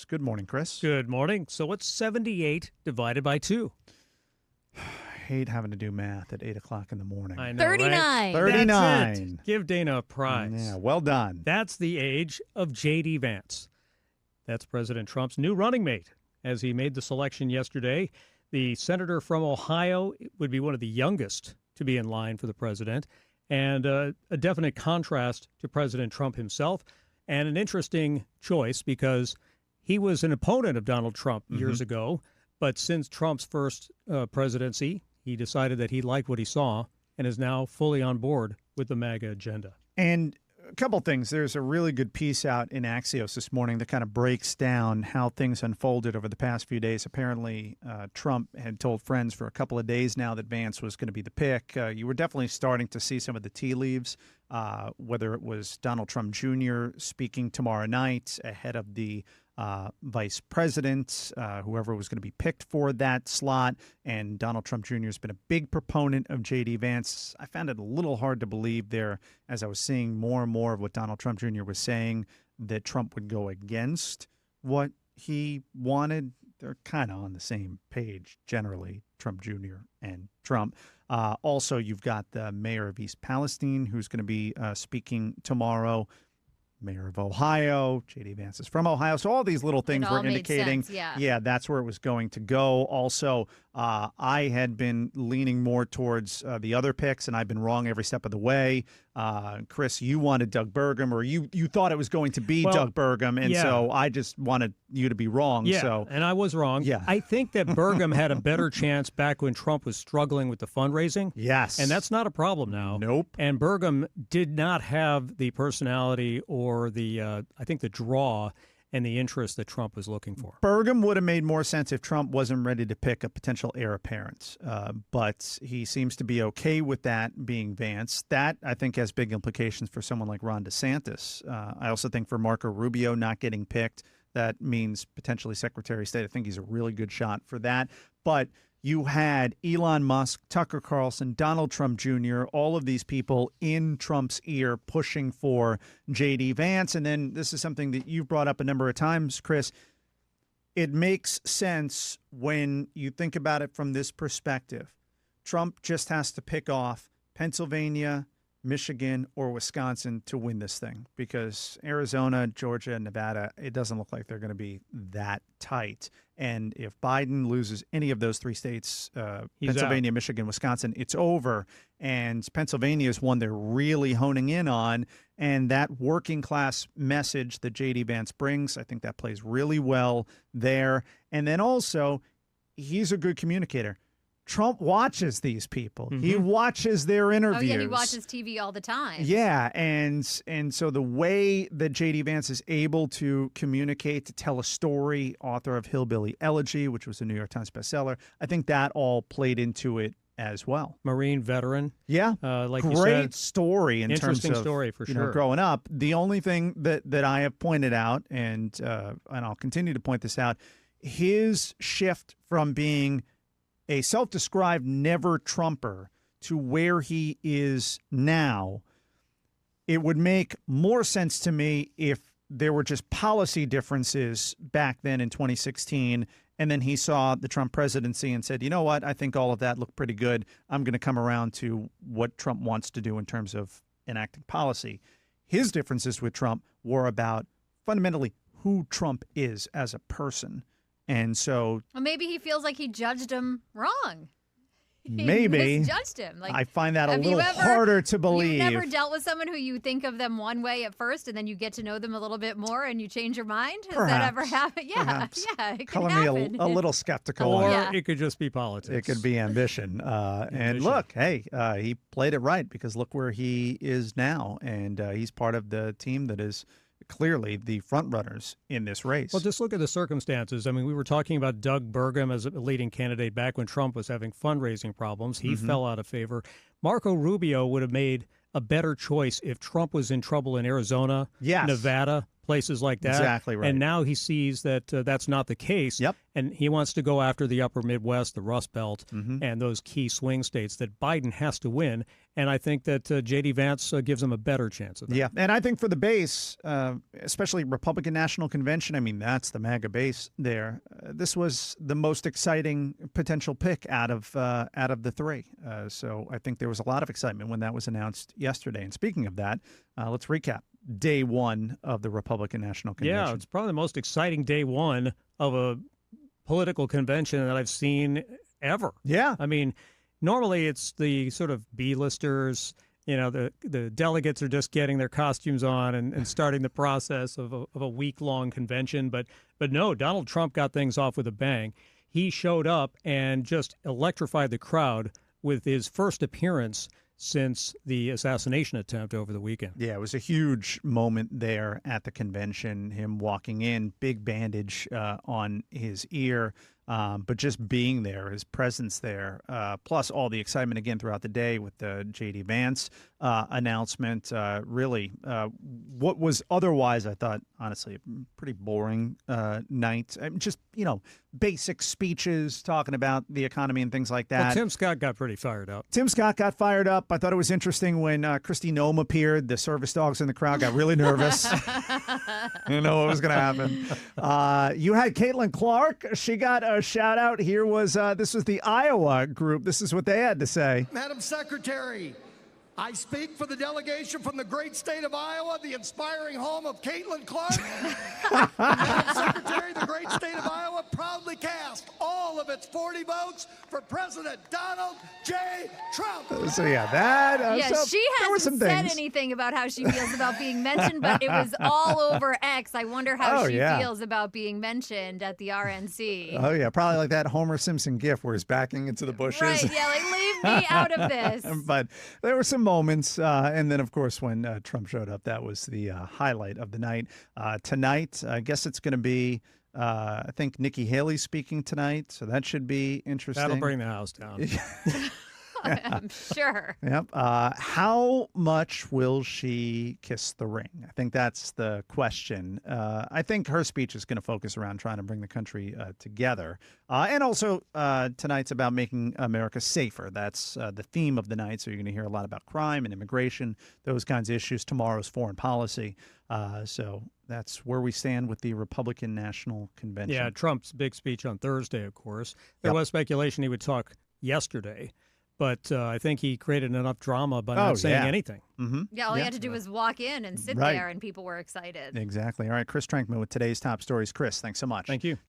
Good morning, Chris. Good morning. So what's 78 divided by 2? I hate having to do math at 8 o'clock in the morning. I know, 39. Right? 39. That's it. Give Dana a prize. Yeah, well done. That's the age of J.D. Vance. That's President Trump's new running mate. As he made the selection yesterday, the senator from Ohio would be one of the youngest to be in line for the president, and a definite contrast to President Trump himself, and an interesting choice because he was an opponent of Donald Trump years ago, but since Trump's first presidency, he decided that he liked what he saw and is now fully on board with the MAGA agenda. And a couple things. There's a really good piece out in Axios this morning that kind of breaks down how things unfolded over the past few days. Apparently, Trump had told friends for a couple of days now that Vance was going to be the pick. You were definitely starting to see some of the tea leaves, whether it was Donald Trump Jr. speaking tomorrow night ahead of the vice president, whoever was going to be picked for that slot. And Donald Trump Jr. has been a big proponent of J.D. Vance. I found it a little hard to believe there, as I was seeing more and more of what Donald Trump Jr. was saying, that Trump would go against what he wanted. They're kind of on the same page, generally, Trump Jr. and Trump. Also, you've got the mayor of East Palestine, who's going to be speaking tomorrow. Mayor of Ohio, J.D. Vance is from Ohio. So all these little things were indicating, that's where it was going to go. Also, I had been leaning more towards the other picks, and I've been wrong every step of the way. Chris, you wanted Doug Burgum, or you thought it was going to be Doug Burgum, and so I just wanted you to be wrong. Yeah, and I was wrong. Yeah. I think that Burgum had a better chance back when Trump was struggling with the fundraising. Yes. And that's not a problem now. Nope. And Burgum did not have the personality or the, I think, the draw and the interest that Trump was looking for. Burgum would have made more sense if Trump wasn't ready to pick a potential heir apparent, but he seems to be okay with that being Vance. That, I think, has big implications for someone like Ron DeSantis. I also think for Marco Rubio not getting picked, that means potentially Secretary of State. I think he's a really good shot for that. But you had Elon Musk, Tucker Carlson, Donald Trump Jr., all of these people in Trump's ear pushing for J.D. Vance. And then this is something that you've brought up a number of times, Chris. It makes sense when you think about it from this perspective. Trump just has to pick off Pennsylvania, Michigan, or Wisconsin to win this thing, because Arizona, Georgia, Nevada, it doesn't look like they're going to be that tight. And if Biden loses any of those three states, Pennsylvania, Michigan, Wisconsin, it's over. And Pennsylvania is one they're really honing in on. And that working class message that J.D. Vance brings, I think that plays really well there. And then also, he's a good communicator. Trump watches these people. He watches their interviews. Oh, yeah, he watches TV all the time. Yeah, and so the way that J.D. Vance is able to communicate, to tell a story, author of Hillbilly Elegy, which was a New York Times bestseller, I think that all played into it as well. Marine veteran. Yeah, like great you said, story in terms of interesting story for sure. Growing up. The only thing that I have pointed out, and I'll continue to point this out, his shift from being a self-described never-Trumper to where he is now, it would make more sense to me if there were just policy differences back then in 2016, and then he saw the Trump presidency and said, you know what, I think all of that looked pretty good. I'm going to come around to what Trump wants to do in terms of enacting policy. His differences with Trump were about fundamentally who Trump is as a person. And so, well, maybe he feels like he judged him wrong. Maybe he misjudged him. Like, I find that a little harder to believe. You've never dealt with someone who you think of them one way at first, and then you get to know them a little bit more, and you change your mind. Has that ever happened? Yeah, Perhaps. Yeah, it can Color happen. me a little skeptical. Or it could just be politics. It could be ambition. And look, hey, he played it right, because look where he is now, and he's part of the team that is clearly the front runners in this race. Well, just look at the circumstances. I mean, we were talking about Doug Burgum as a leading candidate back when Trump was having fundraising problems. He fell out of favor. Marco Rubio would have made a better choice if Trump was in trouble in Arizona, Nevada, places like that. Exactly right. And now he sees that that's not the case. Yep. And he wants to go after the upper Midwest, the Rust Belt, and those key swing states that Biden has to win. And I think that J.D. Vance gives him a better chance of that. Yeah, and I think for the base, especially Republican National Convention, I mean, that's the MAGA base there. This was the most exciting potential pick out of the three. So I think there was a lot of excitement when that was announced yesterday. And speaking of that, let's recap day one of the Republican National Convention. Yeah, it's probably the most exciting day one of a political convention that I've seen ever. Yeah. I mean, normally it's the sort of B-listers, the delegates are just getting their costumes on and starting the process of a week-long convention. But no, Donald Trump got things off with a bang. He showed up and just electrified the crowd with his first appearance since the assassination attempt over the weekend. Yeah, it was a huge moment there at the convention, him walking in, big bandage on his ear, but just being there, his presence there, plus all the excitement again throughout the day with the J.D. Vance announcement. Really, what was otherwise, I thought, honestly, a pretty boring night. Just, basic speeches talking about the economy and things like that. Well, Tim Scott got pretty fired up. Tim Scott got fired up. I thought it was interesting when Kristi Noem appeared. The service dogs in the crowd got really nervous. I didn't know what was going to happen. You had Caitlin Clark. She got a shout out. Here was this was the Iowa group. This is what they had to say. Madam Secretary, I speak for the delegation from the great state of Iowa, the inspiring home of Caitlin Clark. Madam Secretary, the great state of Iowa proudly cast all of its 40 votes for President Donald J. Trump. So yeah, that. So she hasn't said anything about how she feels about being mentioned, but it was all over X. I wonder how she feels about being mentioned at the RNC. Oh yeah, probably like that Homer Simpson gif where he's backing into the bushes. Right, yeah, like leave me out of this. But there were some moments, and then of course when Trump showed up, that was the highlight of the night. Tonight, I guess it's going to be. I think Nikki Haley's speaking tonight, so that should be interesting. That'll bring the house down. I'm sure. Yep. How much will she kiss the ring? I think that's the question. I think her speech is going to focus around trying to bring the country together. And also tonight's about making America safer. That's the theme of the night. So you're going to hear a lot about crime and immigration, those kinds of issues. Tomorrow's foreign policy. So that's where we stand with the Republican National Convention. Yeah, Trump's big speech on Thursday, of course. There was speculation he would talk yesterday. But I think he created enough drama by not saying anything. Mm-hmm. Yeah, all he had to do was walk in and sit there, and people were excited. Exactly. All right, Chris Trenkmann with today's top stories. Chris, thanks so much. Thank you.